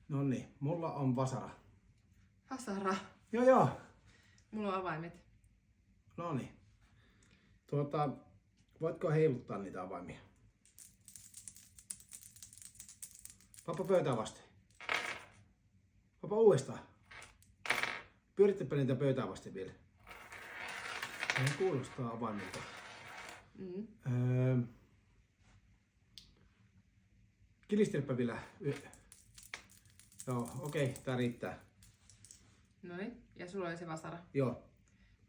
No niin, mulla on vasara. Vasara. Joo. Mulla on avaimet. No niin. Voitko heiluttaa niitä avaimia? Papa pöytää vasten. Papa uudestaan. Pyörittäpä niitä pöytää vasten vielä. Se kuulostaa avaimilta. Kilistelpä vielä. Joo, okei, tää riittää. Noin. Ja sulla oli se vasara. Joo.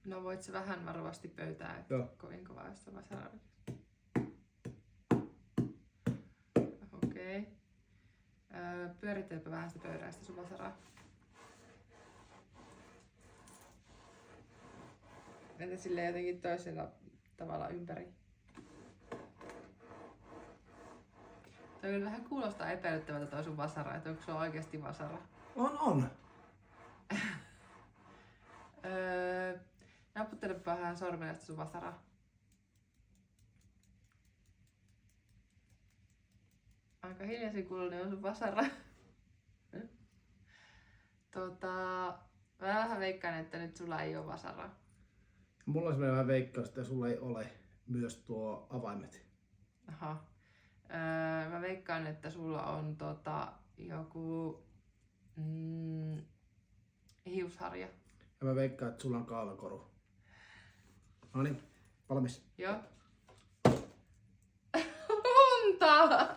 No voit sä vähän varovasti pöytää, että Joo. kovin kovaa jos se vasara. Okei. Pyöritteleepä vähän sitä pöydää sitä sun vasaraa. Entä silleen jotenkin toisella tavalla ympäri? Toi kyllä vähän kuulostaa epäilyttävältä toi sun vasara, että onko se oikeasti vasara? On. Naputtelepa vähän sormella sitä sun vasaraa. Aika hiljaisen kuulonen on sun vasara. Mä vähän veikkaan, että nyt sulla ei oo vasaraa. Mulla on sellainen vähän veikkaus, että sulla ei ole myös tuo avaimet. Aha. Mä veikkaan, että sulla on joku hiusharja. Ja mä veikkaan, että sulla on kaulakoru. No niin, valmis. Joo. Monta!